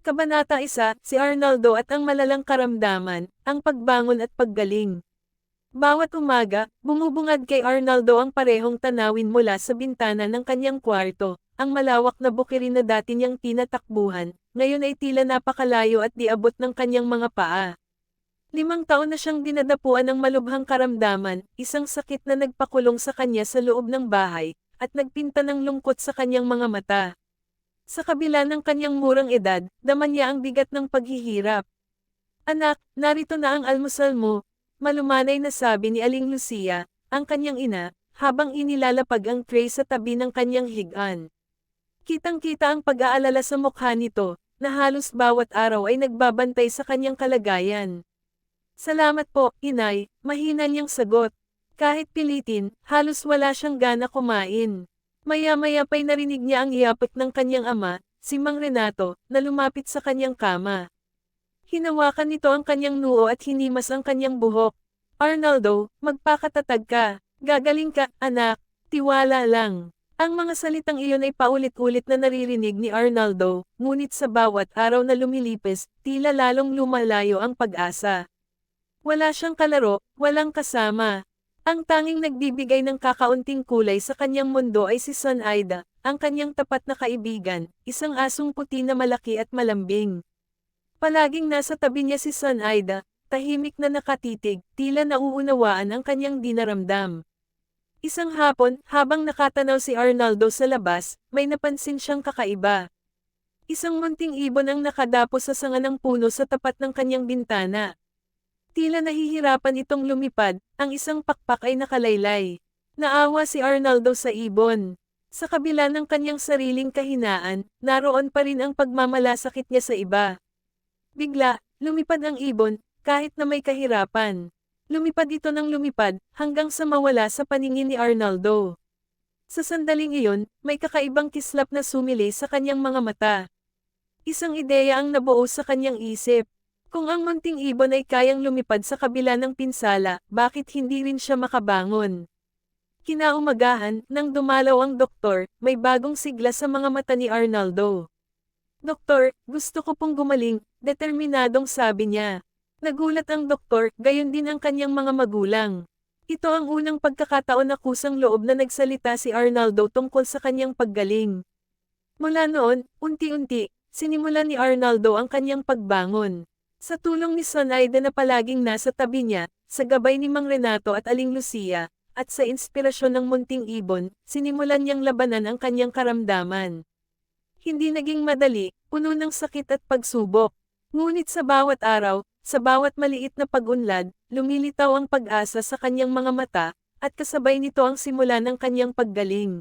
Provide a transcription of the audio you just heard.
Kabanata 1, si Arnaldo at ang malalang karamdaman, ang pagbangon at paggaling. Bawat umaga, bumubungad kay Arnaldo ang parehong tanawin mula sa bintana ng kanyang kwarto, ang malawak na bukirin na dati niyang tinatakbuhan, ngayon ay tila napakalayo at di abot ng kanyang mga paa. 5 taon na siyang dinadapuan ng malubhang karamdaman, isang sakit na nagpakulong sa kanya sa loob ng bahay, at nagpinta ng lungkot sa kanyang mga mata. Sa kabila ng kanyang murang edad, dama niya ang bigat ng paghihirap. Anak, narito na ang almusal mo, malumanay na sabi ni Aling Lucia, ang kanyang ina, habang inilalapag ang tray sa tabi ng kanyang higaan. Kitang-kita ang pag-aalala sa mukha nito, na halos bawat araw ay nagbabantay sa kanyang kalagayan. Salamat po, inay, mahina niyang sagot. Kahit pilitin, halos wala siyang gana kumain. Maya-maya pa'y narinig niya ang iapik ng kanyang ama, si Mang Renato, na lumapit sa kanyang kama. Hinawakan nito ang kanyang noo at hinimas ang kanyang buhok. Arnaldo, magpakatatag ka. Gagaling ka, anak. Tiwala lang. Ang mga salitang iyon ay paulit-ulit na naririnig ni Arnaldo, ngunit sa bawat araw na lumilipis, tila lalong lumalayo ang pag-asa. Wala siyang kalaro, walang kasama. Ang tanging nagbibigay ng kakaunting kulay sa kanyang mundo ay si Son Aida, ang kanyang tapat na kaibigan, isang asong puti na malaki at malambing. Palaging nasa tabi niya si Son Aida, tahimik na nakatitig, tila nauunawaan ang kanyang dinaramdam. Isang hapon, habang nakatanaw si Arnaldo sa labas, may napansin siyang kakaiba. Isang munting ibon ang nakadapo sa sanga ng puno sa tapat ng kanyang bintana. Tila nahihirapan itong lumipad, ang isang pakpak ay nakalaylay. Naawa si Arnaldo sa ibon. Sa kabila ng kanyang sariling kahinaan, naroon pa rin ang pagmamalasakit niya sa iba. Bigla, lumipad ang ibon, kahit na may kahirapan. Lumipad ito ng lumipad, hanggang sa mawala sa paningin ni Arnaldo. Sa sandaling iyon, may kakaibang kislap na sumili sa kanyang mga mata. Isang ideya ang nabuo sa kanyang isip. Kung ang munting ibon ay kayang lumipad sa kabila ng pinsala, bakit hindi rin siya makabangon? Kinaumagahan, nang dumalaw ang doktor, may bagong sigla sa mga mata ni Arnaldo. Doktor, gusto ko pong gumaling, determinadong sabi niya. Nagulat ang doktor, gayon din ang kanyang mga magulang. Ito ang unang pagkakataon na kusang loob na nagsalita si Arnaldo tungkol sa kanyang paggaling. Mula noon, unti-unti, sinimulan ni Arnaldo ang kanyang pagbangon. Sa tulong ni Son Aida na palaging nasa tabi niya, sa gabay ni Mang Renato at Aling Lucia, at sa inspirasyon ng munting ibon, sinimulan niyang labanan ang kanyang karamdaman. Hindi naging madali, puno ng sakit at pagsubok. Ngunit sa bawat araw, sa bawat maliit na pag-unlad, lumilitaw ang pag-asa sa kanyang mga mata, at kasabay nito ang simula ng kanyang paggaling.